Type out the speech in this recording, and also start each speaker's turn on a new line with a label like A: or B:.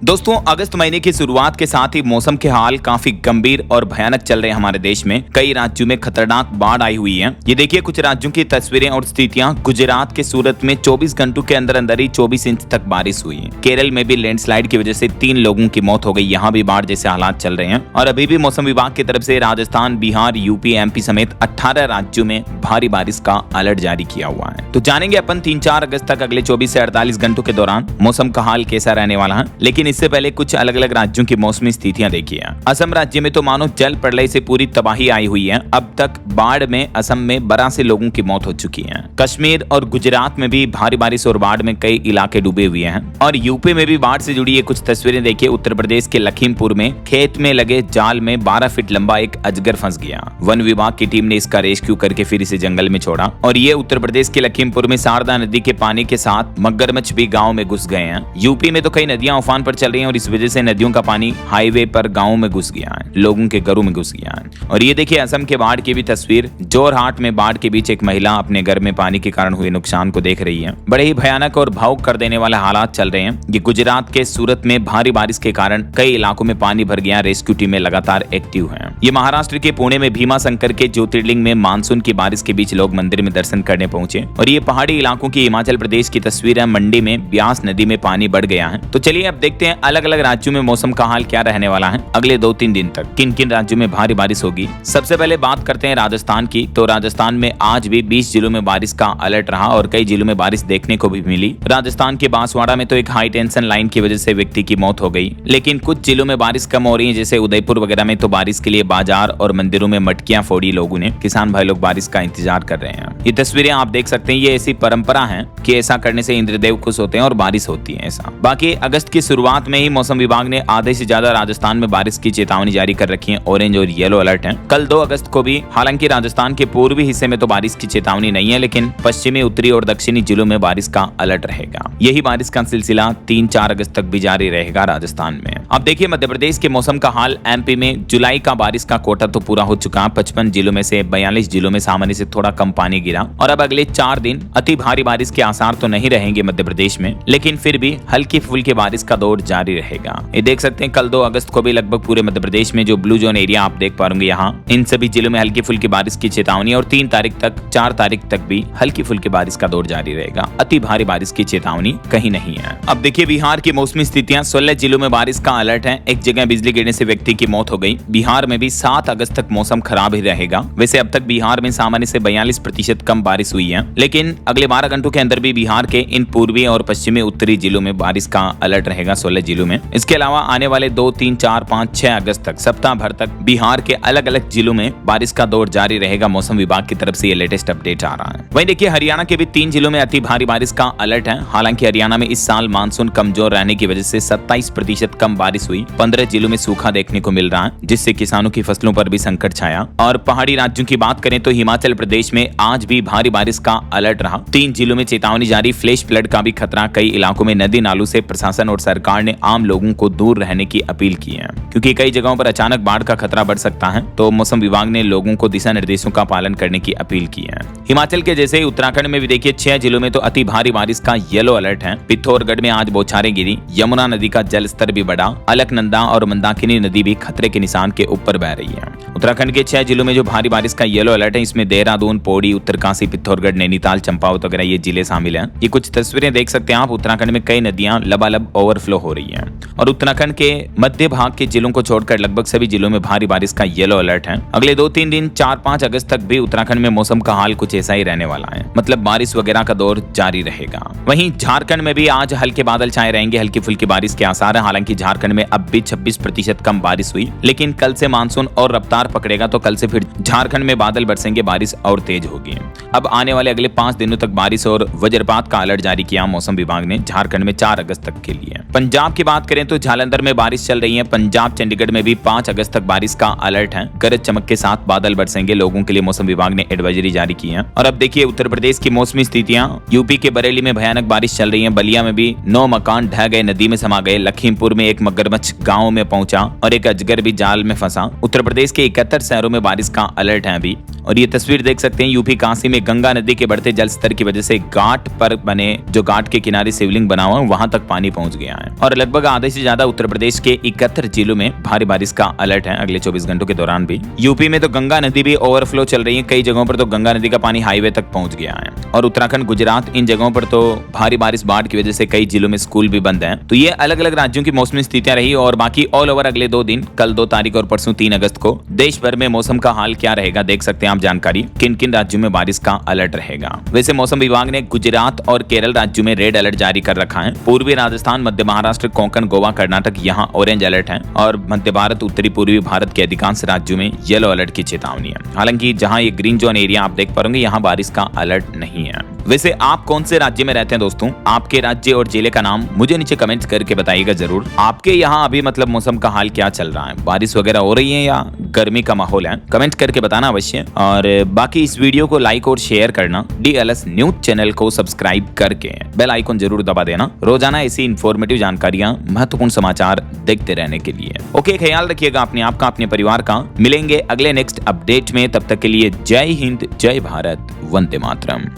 A: दोस्तों, अगस्त महीने की शुरुआत के साथ ही मौसम के हाल काफी गंभीर और भयानक चल रहे हैं हमारे देश में। कई राज्यों में खतरनाक बाढ़ आई हुई है। ये देखिए कुछ राज्यों की तस्वीरें और स्थितियां। गुजरात के सूरत में 24 घंटों के अंदर ही 24 इंच तक बारिश हुई है। केरल में भी लैंडस्लाइड की वजह से 3 लोगों की मौत हो गई। यहाँ भी बाढ़ जैसे हालात चल रहे हैं और अभी भी मौसम विभाग की तरफ से राजस्थान, बिहार, यूपी, एमपी समेत 18 राज्यों में भारी बारिश का अलर्ट जारी किया हुआ है। तो जानेंगे अपन 3-4 अगस्त तक अगले 24 से 48 घंटों के दौरान मौसम का हाल कैसा रहने वाला है। लेकिन इससे पहले कुछ अलग अलग राज्यों की मौसमी स्थितियां देखिए। असम राज्य में तो मानो जल प्रलय से पूरी तबाही आई हुई है। अब तक बाढ़ में असम में 82 लोगों की मौत हो चुकी है। कश्मीर और गुजरात में भी भारी बारिश और बाढ़ में कई इलाके डूबे हुए हैं। और यूपी में भी बाढ़ से जुड़ी कुछ तस्वीरें देखिए। उत्तर प्रदेश के लखीमपुर में खेत में लगे जाल में 12 फीट लंबा एक अजगर फंस गया। वन विभाग की टीम ने इसका रेस्क्यू करके फिर इसे जंगल में छोड़ा। और ये उत्तर प्रदेश के लखीमपुर में शारदा नदी के पानी के साथ मगरमच्छ भी गाँव में घुस गए हैं। यूपी में तो कई नदियां उफान पर चल रही हैं और इस वजह से नदियों का पानी हाईवे पर गांवों में घुस गया है, लोगों के घरों में घुस गया है। और ये देखिए असम के बाढ़ की भी तस्वीर। जोरहाट में बाढ़ के बीच एक महिला अपने घर में पानी के कारण हुए नुकसान को देख रही है। बड़े ही भयानक और भावुक कर देने वाले हालात चल रहे हैं। ये गुजरात के सूरत में भारी बारिश के कारण कई इलाकों में पानी भर गया। रेस्क्यू टीमें लगातार एक्टिव हैं। ये महाराष्ट्र के पुणे में भीमा शंकर के ज्योतिर्लिंग में मानसून की बारिश के बीच लोग मंदिर में दर्शन करने पहुंचे। और ये पहाड़ी इलाकों की हिमाचल प्रदेश की तस्वीर है। मंडी में ब्यास नदी में पानी बढ़ गया है। तो चलिए अब देखते हैं अलग अलग राज्यों में मौसम का हाल क्या रहने वाला है अगले 2-3 दिन तक। किन किन राज्यों में भारी बारिश होगी। सबसे पहले बात करते हैं राजस्थान की। तो राजस्थान में आज भी 20 जिलों में बारिश का अलर्ट रहा और कई जिलों में बारिश देखने को भी मिली। राजस्थान के बांसवाड़ा में तो एक हाई टेंशन लाइन की वजह से व्यक्ति की मौत हो गई। लेकिन कुछ जिलों में बारिश कम हो रही है, जैसे उदयपुर वगैरह में तो बारिश के लिए बाजार और मंदिरों में मटकियां फोड़ी लोगों ने। किसान भाई लोग बारिश का इंतजार कर रहे हैं। ये तस्वीरें आप देख सकते हैं। ये ऐसी परंपरा है कि ऐसा करने से इंद्रदेव खुश होते हैं और बारिश होती है। ऐसा बाकी अगस्त की शुरुआत में ही मौसम विभाग ने आधे से ज्यादा राजस्थान में बारिश की चेतावनी जारी कर रखी है। ऑरेंज और येलो अलर्ट है। कल 2 अगस्त को भी हालांकि राजस्थान के पूर्वी हिस्से में तो बारिश की चेतावनी नहीं है, लेकिन पश्चिमी, उत्तरी और दक्षिणी जिलों में बारिश का अलर्ट रहेगा। यही बारिश का सिलसिला 3-4 अगस्त तक भी जारी रहेगा राजस्थान में। अब देखिए मध्य प्रदेश के मौसम का हाल। एमपी में जुलाई का बारिश का कोटा तो पूरा हो चुका है। 55 जिलों में से 42 जिलों में सामान्य से थोड़ा कम पानी गिरा। और अब अगले 4 दिन अति भारी बारिश के आसार तो नहीं रहेंगे मध्य प्रदेश में, लेकिन फिर भी हल्की फुल्की बारिश का दौर जारी रहेगा। ये देख सकते हैं कल 2 अगस्त को भी लगभग पूरे मध्य प्रदेश में जो ब्लू जोन एरिया आप देख पाएंगे यहाँ, इन सभी जिलों में हल्की फुल्की बारिश की चेतावनी। और 3 तारीख तक, 4 तारीख तक भी हल्की फुल्की बारिश का दौर जारी रहेगा। अति भारी बारिश की चेतावनी कहीं नहीं है। अब देखिए बिहार की मौसमी स्थितियां। 16 जिलों में बारिश का अलर्ट है। एक जगह बिजली गिरने से व्यक्ति की मौत हो गई। बिहार में भी 7 अगस्त तक मौसम खराब ही रहेगा। वैसे अब तक बिहार में सामान्य से 42% कम बारिश हुई है, लेकिन अगले 12 घंटों के अंदर भी बिहार के इन पूर्वी और पश्चिमी उत्तरी जिलों में बारिश का अलर्ट रहेगा 16 जिलों में। इसके अलावा आने वाले 2, 3, 4, 5, 6 अगस्त तक सप्ताह भर तक बिहार के अलग अलग जिलों में बारिश का दौर जारी रहेगा। मौसम विभाग की तरफ से ये लेटेस्ट अपडेट आ रहा है। वहीं देखिए हरियाणा के भी 3 जिलों में अति भारी बारिश का अलर्ट है। हालांकि हरियाणा में इस साल मानसून कमजोर रहने की वजह से 27% कम बारिश हुई। 15 जिलों में सूखा देखने को मिल रहा है, जिससे किसानों की फसलों पर भी संकट छाया। और पहाड़ी राज्यों की बात करें तो हिमाचल प्रदेश में आज भी भारी बारिश का अलर्ट रहा। 3 जिलों में चेतावनी जारी। फ्लैश फ्लड का भी खतरा। कई इलाकों में नदी नालों से प्रशासन और सरकार ने आम लोगों को दूर रहने की अपील की है, क्योंकि कई जगहों पर अचानक बाढ़ का खतरा बढ़ सकता है। तो मौसम विभाग ने लोगों को दिशा निर्देशों का पालन करने की अपील की है। हिमाचल के जैसे उत्तराखंड में भी देखिए 6 जिलों में तो अति भारी बारिश का येलो अलर्ट है। पिथौरागढ़ में आज बौछारें गिरी। यमुना नदी का जल स्तर भी बढ़ा। अलकनंदा और मंदाकिनी नदी भी खतरे के निशान के ऊपर बह रही है। उत्तराखंड के 6 जिलों में जो भारी बारिश का येलो अलर्ट है, इसमें देहरादून, पौड़ी, उत्तरकाशी, पिथौरागढ़, नैनीताल, चंपावत वगैरह ये जिले शामिल हैं। ये कुछ तस्वीरें देख सकते हैं आप। उत्तराखंड में कई नदियां लबालब ओवरफ्लो हो रही हैं। और उत्तराखंड के मध्य भाग के जिलों को छोड़कर लगभग सभी जिलों में भारी बारिश का येलो अलर्ट है। अगले 2-3 दिन 4-5 अगस्त तक भी उत्तराखंड में मौसम का हाल कुछ ऐसा ही रहने वाला है, मतलब बारिश वगैरह का दौर जारी रहेगा। वहीं झारखंड में भी आज हल्के बादल छाए रहेंगे। हल्की फुल्की बारिश के आसार है। हालांकि झारखंड में अब भी 26% कम बारिश हुई, लेकिन कल से मानसून और रफ्तार पकड़ेगा तो कल से फिर झारखंड में बादल बरसेंगे, बारिश और तेज होगी। अब आने वाले अगले 5 दिनों तक बारिश और वज्रपात का अलर्ट जारी किया मौसम विभाग ने झारखंड में 4 अगस्त तक के लिए। पंजाब की बात करें तो जालंधर में बारिश चल रही है। पंजाब चंडीगढ़ में भी 5 अगस्त तक बारिश का अलर्ट है। गरज चमक के साथ बादल बरसेंगे। लोगों के लिए मौसम विभाग ने एडवाइजरी जारी की है। और अब देखिए उत्तर प्रदेश की मौसमी स्थितियां। यूपी के बरेली में भयानक बारिश चल रही है। बलिया में भी 9 मकान ढह गए, नदी में समा गए। लखीमपुर में एक मगरमच्छ गाँव में पहुंचा और एक अजगर भी जाल में फंसा। उत्तर प्रदेश के 71 शहरों में बारिश का अलर्ट है अभी। और ये तस्वीर देख सकते हैं यूपी काशी में गंगा नदी के बढ़ते जल स्तर की वजह से घाट पर बने जो घाट के किनारे शिवलिंग बना हुआ है वहां तक पानी पहुंच गया है। और और लगभग आधे से ज्यादा उत्तर प्रदेश के 71 जिलों में भारी बारिश का अलर्ट है अगले 24 घंटों के दौरान भी। यूपी में तो गंगा नदी भी ओवरफ्लो चल रही है, कई जगहों पर तो गंगा नदी का पानी हाईवे तक पहुंच गया है। और उत्तराखंड, गुजरात, इन जगहों पर तो भारी बारिश बाढ़ की वजह से कई जिलों में स्कूल भी बंद हैं। तो ये अलग अलग राज्यों की मौसमी स्थितियां रही। और बाकी ऑल ओवर अगले 2 दिन, कल 2 तारीख और परसों 3 अगस्त को देश भर में मौसम का हाल क्या रहेगा देख सकते हैं आप जानकारी, किन किन राज्यों में बारिश का अलर्ट रहेगा। वैसे मौसम विभाग ने गुजरात और केरल राज्यों में रेड अलर्ट जारी कर रखा है। पूर्वी राजस्थान, मध्य महाराष्ट्र, कोंकण, गोवा, कर्नाटक यहाँ ऑरेंज अलर्ट है। और मध्य भारत, उत्तरी पूर्वी भारत के अधिकांश राज्यों में येलो अलर्ट की चेतावनी है। हालांकि जहां ये ग्रीन जोन एरिया आप देख पाओगे, यहाँ बारिश का अलर्ट नहीं है। वैसे आप कौन से राज्य में रहते हैं दोस्तों? आपके राज्य और जिले का नाम मुझे नीचे कमेंट करके बताइएगा जरूर। आपके यहाँ अभी मतलब मौसम का हाल क्या चल रहा है? बारिश वगैरह हो रही है या गर्मी का माहौल है? कमेंट करके बताना अवश्य। और बाकी इस वीडियो को लाइक और शेयर करना, DLS न्यूज चैनल को सब्सक्राइब करके बेल आइकन जरूर दबा देना, रोजाना ऐसी इंफॉर्मेटिव जानकारियां, महत्वपूर्ण समाचार देखते रहने के लिए। ओके, ख्याल रखिएगा अपने आप का, अपने परिवार का। मिलेंगे अगले नेक्स्ट अपडेट में, तब तक के लिए जय हिंद, जय भारत, वंदे मातरम।